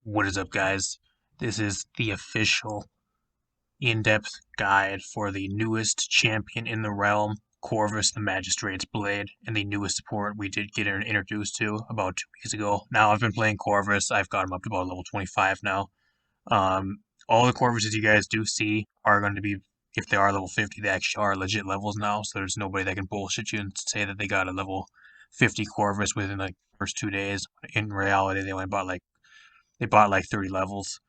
What is up, guys? This is the official in-depth guide for the newest champion in the realm, Corvus the Magistrate's Blade, and the newest support we did get introduced to about 2 weeks ago. Now, I've been playing Corvus. I've got him up to about level 25 now. All the Corvuses you guys do see are going to be, if they are level 50, they actually are legit levels now, so there's nobody that can bullshit you and say that they got a level 50 Corvus within like the first 2 days. In reality, they bought like 30 levels,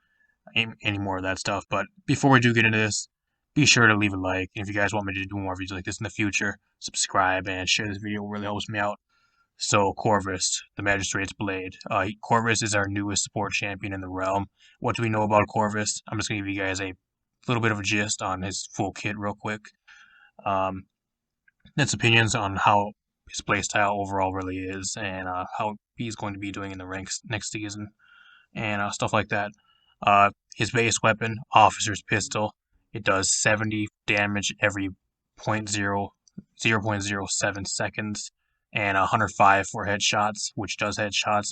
any more of that stuff. But before we do get into this, be sure to leave a like. And if you guys want me to do more videos like this in the future, subscribe and share this video. It really helps me out. So, Corvus, the Magistrate's Blade. Corvus is our newest support champion in the realm. What do we know about Corvus? I'm just going to give you guys a little bit of a gist on his full kit real quick. Its opinions on how his playstyle overall really is and how he's going to be doing in the ranks next season and stuff like that. His base weapon, Officer's Pistol, it does 70 damage every 0.07 seconds, and 105 for headshots, which does headshots.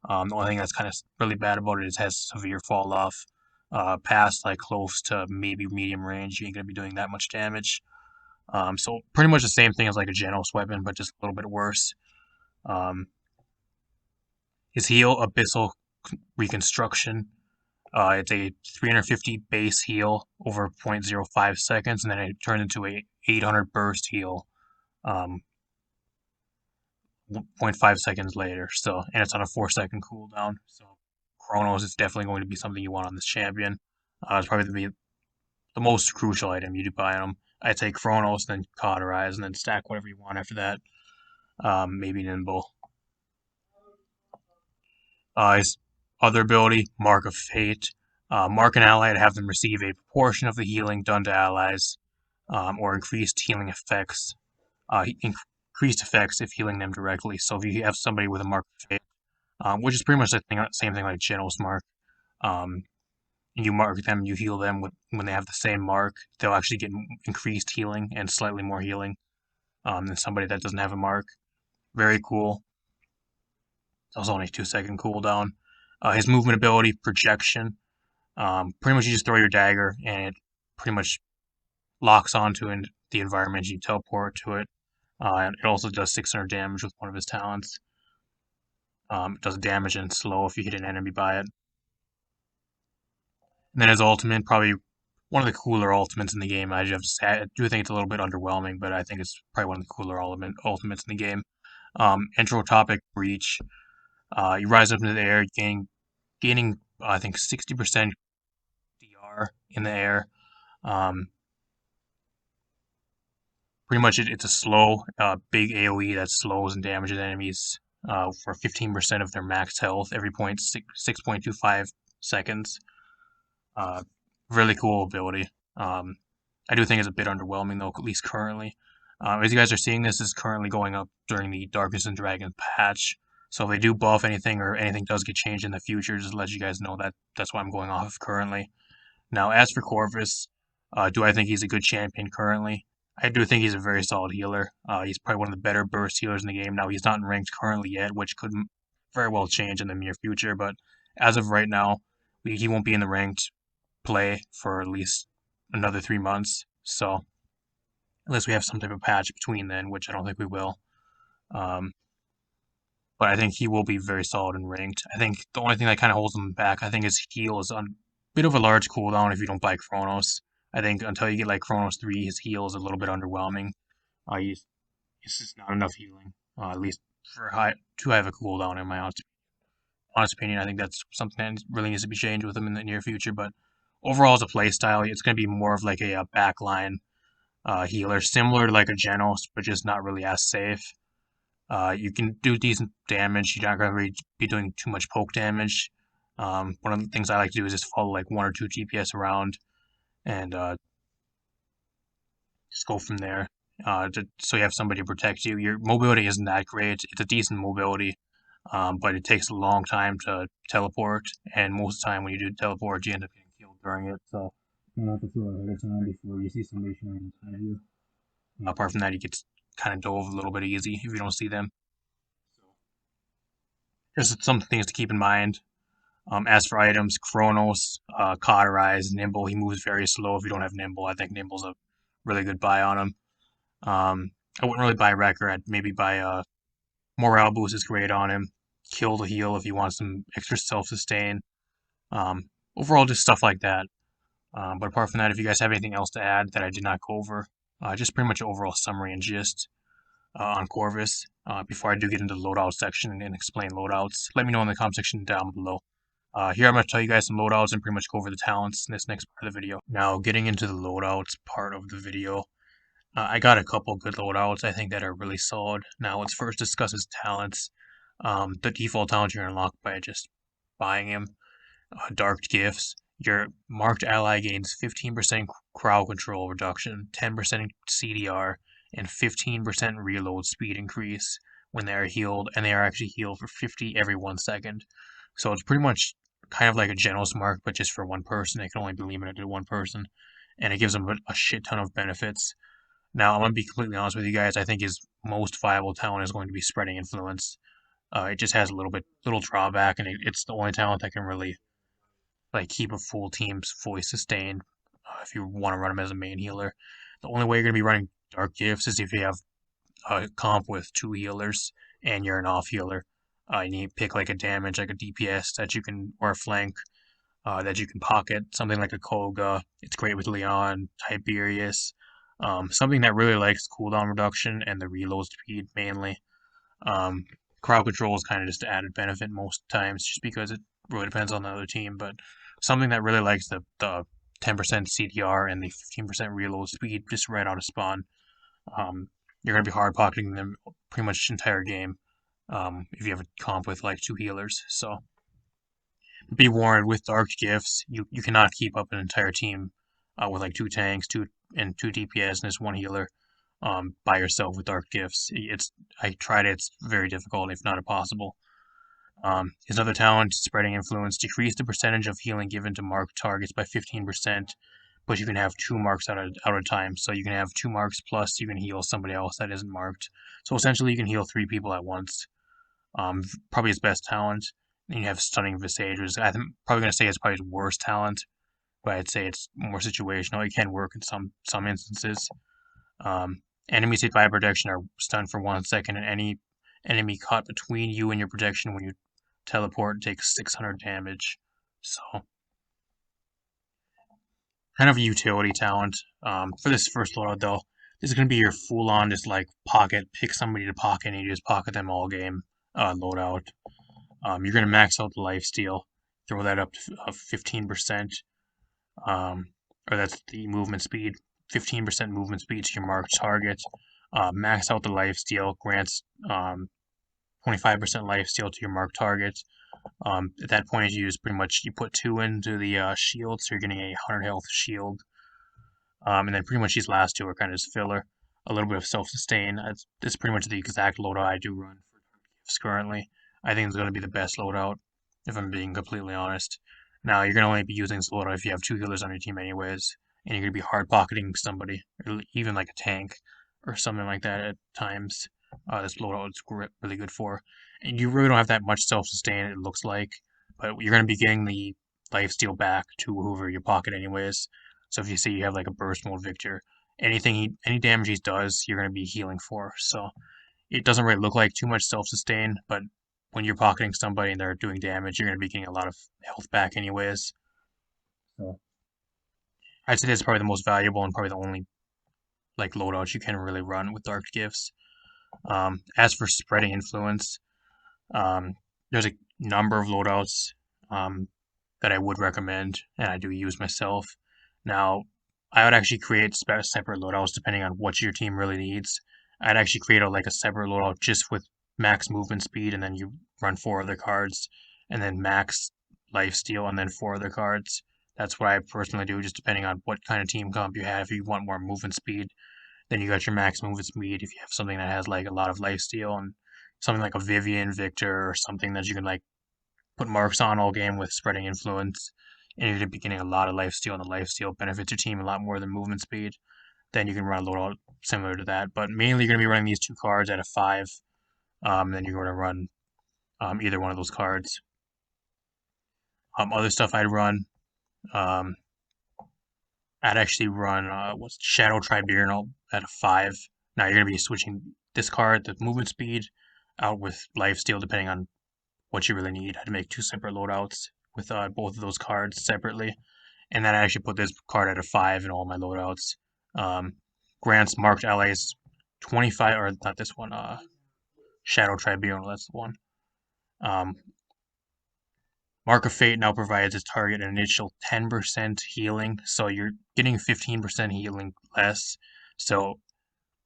The only thing that's kind of really bad about it is it has severe fall off. Past like close to maybe medium range, you ain't gonna be doing that much damage. So pretty much the same thing as like a Genos weapon, but just a little bit worse. Um, his heal, Abyssal Reconstruction. It's a 350 base heal over 0.05 seconds, and then it turns into a 800 burst heal 0.5 seconds later. So, and it's on a 4-second cooldown. So, Chronos is definitely going to be something you want on this champion. It's probably the most crucial item you do buy on him. I'd say Chronos, then Cauterize, and then stack whatever you want after that. Maybe Nimble. His other ability, Mark of Fate. Mark an ally to have them receive a proportion of the healing done to allies, or increased healing effects. Increased effects if healing them directly. So if you have somebody with a Mark of Fate, which is pretty much the same thing like Genos Mark, and you mark them, you heal them when they have the same mark, they'll actually get increased healing and slightly more healing than somebody that doesn't have a mark. Very cool. That was only a 2-second cooldown. His movement ability, Projection. Pretty much you just throw your dagger and it pretty much locks onto the environment. You teleport to it. And it also does 600 damage with one of his talents. It does damage and slow if you hit an enemy by it. And then his ultimate, probably one of the cooler ultimates in the game. I do think it's a little bit underwhelming, but I think it's probably one of the cooler ultimates in the game. Entropic Breach. You rise up into the air, gaining I think 60% DR in the air. Pretty much it's a slow, big AoE that slows and damages enemies for 15% of their max health every 6.25 seconds. Really cool ability. I do think it's a bit underwhelming though, at least currently. As you guys are seeing, this is currently going up during the Darkness&Dragons patch. So if they do buff anything or anything does get changed in the future, just to let you guys know that that's what I'm going off of currently. Now, as for Corvus, do I think he's a good champion currently? I do think he's a very solid healer. He's probably one of the better burst healers in the game. Now, he's not in ranked currently yet, which could very well change in the near future. But as of right now, he won't be in the ranked play for at least another 3 months. So, unless we have some type of patch between then, which I don't think we will. But I think he will be very solid in ranked. I think the only thing that kind of holds him back, I think his heal is on a bit of a large cooldown if you don't buy Chronos. I think until you get like Chronos 3, his heal is a little bit underwhelming. It's just not enough healing, at least for too high of a cooldown in my honest opinion. I think that's something that really needs to be changed with him in the near future. But overall, as a playstyle, it's going to be more of like a backline healer, similar to like a Genos, but just not really as safe. You can do decent damage. You're not going to really be doing too much poke damage. One of the things I like to do is just follow like 1 or 2 DPS around and just go from there. So you have somebody to protect you. Your mobility isn't that great. It's a decent mobility, but it takes a long time to teleport, and most of the time when you do teleport, you end up getting killed during it. So you have to throw it ahead of time before you see somebody shooting inside you. Apart from that, you get kind of dove a little bit easy if you don't see them. So just some things to keep in mind. As for items, Chronos, Cauterize, Nimble. He moves very slow if you don't have Nimble. I think Nimble's a really good buy on him. I wouldn't really buy Wrecker. I'd maybe buy Morale Boost is great on him. Kill the Heal if you want some extra self-sustain. Overall, just stuff like that. But apart from that, if you guys have anything else to add that I did not go over, just pretty much overall summary and gist on Corvus. Before I do get into the loadout section and explain loadouts, let me know in the comment section down below. Here I'm going to tell you guys some loadouts and pretty much go over the talents in this next part of the video. Now, getting into the loadouts part of the video, I got a couple good loadouts I think that are really solid. Now, let's first discuss his talents. The default talents you're going to unlock by just buying him. Dark Gifts. Your marked ally gains 15% crowd control reduction, 10% CDR, and 15% reload speed increase when they are healed, and they are actually healed for 50 every 1 second. So it's pretty much kind of like a Genos mark, but just for one person. It can only be limited to one person, and it gives them a shit ton of benefits. Now, I'm going to be completely honest with you guys. I think his most viable talent is going to be Spreading Influence. It just has a little drawback, and it's the only talent that can really like keep a full team's fully sustained if you want to run him as a main healer. The only way you're going to be running Dark Gifts is if you have a comp with 2 healers and you're an off healer. You need to pick like a damage, like a DPS that you can, or a flank that you can pocket. Something like a Koga. It's great with Leon, Tiberius. Something that really likes cooldown reduction and the reload speed mainly. Um, Crowd control is kind of just an added benefit most times, just because it really depends on the other team. But something that really likes the 10% CDR and the 15% reload speed just right out of spawn. You're going to be hard pocketing them pretty much the entire game if you have a comp with like 2 healers. So be warned, with Dark Gifts, you cannot keep up an entire team with like 2 tanks, 2 DPS, and just 1 healer by yourself with Dark Gifts. I tried it; it's very difficult, if not impossible. His other talent, Spreading Influence, decrease the percentage of healing given to marked targets by 15%, but you can have 2 marks at a time. So you can have 2 marks plus you can heal somebody else that isn't marked. So essentially, you can heal 3 people at once. Probably his best talent. And you have Stunning Visage, which I'm probably going to say is probably his worst talent, but I'd say it's more situational. It can work in some instances. Enemies hit by protection are stunned for 1 second, and any enemy caught between you and your protection when you teleport takes 600 damage. So, kind of a utility talent. For this first loadout, though, this is going to be your full-on, just like pocket, pick somebody to pocket, and you just pocket them all game loadout. You're going to max out the lifesteal, throw that up to 15%, or that's the movement speed. 15% movement speed to your marked target. Max out the lifesteal, grants 25% lifesteal to your marked target. At that point, you use pretty much, you put 2 into the shield, so you're getting a 100 health shield. And then pretty much these last 2 are kind of just filler. A little bit of self-sustain. It's pretty much the exact loadout I do run for gifts currently. I think it's going to be the best loadout, if I'm being completely honest. Now, you're going to only be using this loadout if you have 2 healers on your team anyways, and you're going to be hard pocketing somebody, or even like a tank or something like that at times. This loadout is really good for. And you really don't have that much self-sustain, it looks like, but you're going to be getting the lifesteal back to whoever you pocket anyways. So if you see you have like a burst mode Victor, any damage he does, you're going to be healing for. So it doesn't really look like too much self-sustain, but when you're pocketing somebody and they're doing damage, you're going to be getting a lot of health back anyways. So I'd say that's probably the most valuable and probably the only like loadout you can really run with Dark Gifts. As for Spreading Influence, there's a number of loadouts that I would recommend, and I do use myself. Now, I would actually create separate loadouts depending on what your team really needs. I'd actually create like a separate loadout just with max movement speed, and then you run 4 other cards, and then max lifesteal, and then 4 other cards. That's what I personally do, just depending on what kind of team comp you have. If you want more movement speed, then you got your max movement speed. If you have something that has like a lot of lifesteal and something like a Vivian, Victor, or something that you can like put marks on all game with Spreading Influence, and you're going to be getting a lot of lifesteal, and the lifesteal benefits your team a lot more than movement speed, then you can run a loadout similar to that. But mainly you're going to be running these 2 cards at a 5, then you're going to run either one of those cards. Other stuff I'd run, um, I'd actually run what's Shadow Tribunal at a 5. Now you're gonna be switching this card, the movement speed, out with lifesteal depending on what you really need. I'd make 2 separate loadouts with both of those cards separately, and then I actually put this card at a 5 in all my loadouts. Grants marked allies 25, or not this one, Shadow Tribunal, that's the one. Mark of Fate now provides its target an initial 10% healing, so you're getting 15% healing less. So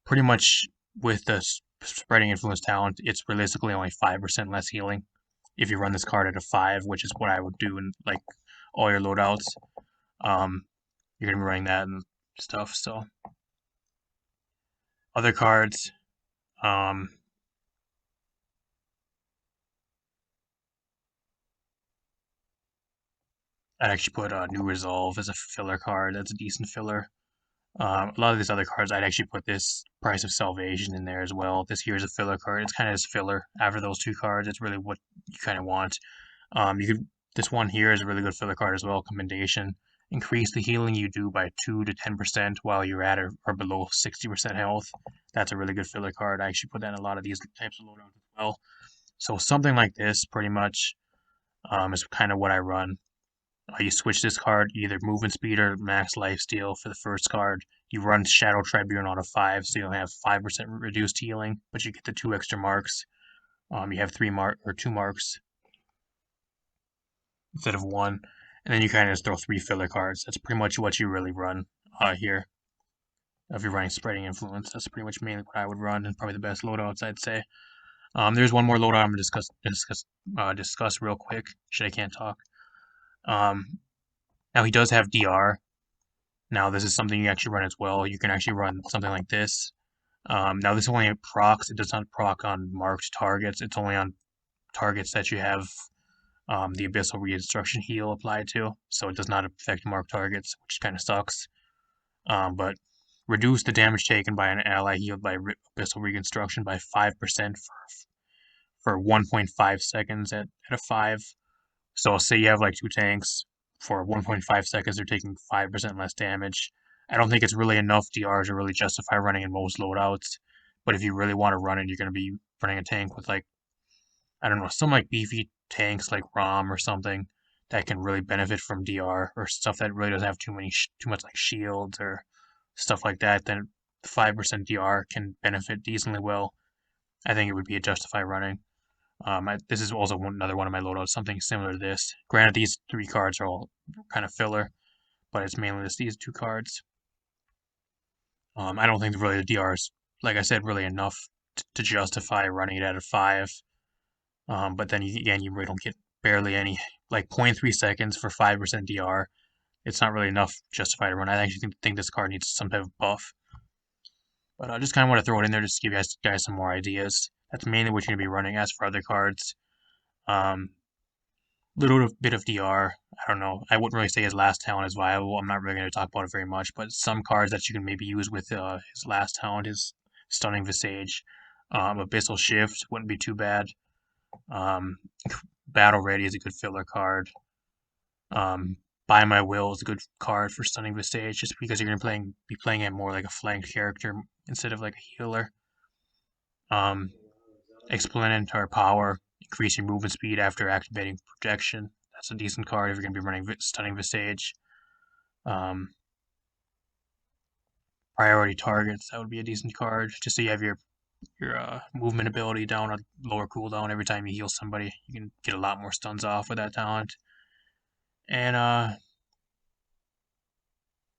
pretty much with the Spreading Influence talent, it's realistically only 5% less healing if you run this card at a 5, which is what I would do in like all your loadouts. You're gonna be running that and stuff. So other cards, I'd actually put New Resolve as a filler card. That's a decent filler. A lot of these other cards, I'd actually put this Price of Salvation in there as well. This here is a filler card. It's kind of just filler after those 2 cards. It's really what you kind of want. This one here is a really good filler card as well. Commendation. Increase the healing you do by 2 to 10% while you're at or below 60% health. That's a really good filler card. I actually put that in a lot of these types of loadouts as well. So something like this, pretty much, is kind of what I run. You switch this card, either movement speed or max lifesteal for the first card. You run Shadow Tribunal out of 5, so you'll have 5% reduced healing, but you get the 2 extra marks. You have 2 marks instead of 1, and then you kind of just throw 3 filler cards. That's pretty much what you really run here. If you're running Spreading Influence, that's pretty much mainly what I would run, and probably the best loadouts, I'd say. There's one more loadout I'm gonna discuss real quick. Shit, I can't talk. Now he does have DR. Now this is something you actually run as well. You can actually run something like this. Now this only procs. It does not proc on marked targets. It's only on targets that you have the Abyssal Reconstruction heal applied to. So it does not affect marked targets, which kind of sucks. But reduce the damage taken by an ally healed by Abyssal Reconstruction by 5% for 1.5 seconds at a 5. So say you have like 2 tanks. For 1.5 seconds, they're taking 5% less damage. I don't think it's really enough DR to really justify running in most loadouts. But if you really want to run it, you're going to be running a tank with like, I don't know, some like beefy tanks like ROM or something that can really benefit from DR, or stuff that really doesn't have too much like shields or stuff like that. Then 5% DR can benefit decently well. I think it would be a justify running. This is also another one of my loadouts, something similar to this. Granted, these 3 cards are all kind of filler, but it's mainly just these 2 cards. I don't think really the DR is, like I said, really enough to justify running it at a 5. But then again, you really don't get barely any, like 0.3 seconds for 5% DR. It's not really enough to justify to run. I actually think this card needs some type of buff. But I just kind of want to throw it in there just to give you guys some more ideas. That's mainly what you're going to be running. As for other cards, little bit of DR. I don't know. I wouldn't really say his last talent is viable. I'm not really going to talk about it very much, but some cards that you can maybe use with his last talent is Stunning Visage. Abyssal Shift wouldn't be too bad. Battle Ready is a good filler card. By My Will is a good card for Stunning Visage, just because you're going to be playing it more like a flanked character instead of like a healer. Explanatory Power, increase your movement speed after activating projection. That's a decent card if you're going to be running Stunning Visage. Priority Targets, that would be a decent card, just so you have your movement ability down, a lower cooldown every time you heal somebody. You can get a lot more stuns off with that talent. And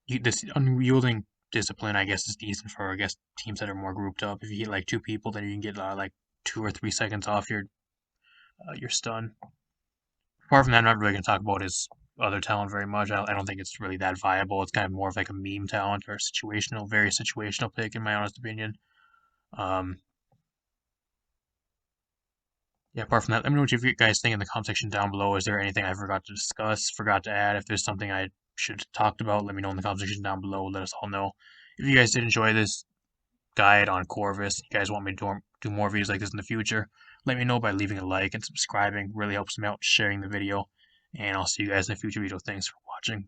this Unyielding Discipline, I guess, is decent for, I guess, teams that are more grouped up. If you hit like 2 people, then you can get like 2 or 3 seconds off your stun. Apart from that, I'm not really going to talk about his other talent very much. I don't think it's really that viable. It's kind of more of like a meme talent or a very situational pick, in my honest opinion. Yeah, apart from that, let me know what you guys think in the comment section down below. Is there anything I forgot to discuss, forgot to add? If there's something I should have talked about, let me know in the comment section down below. Let us all know. If you guys did enjoy this guide on Corvus, you guys want me to do more videos like this in the future, let me know by leaving a like and subscribing. Really helps me out sharing the video. and I'll see you guys in a future video. Thanks for watching.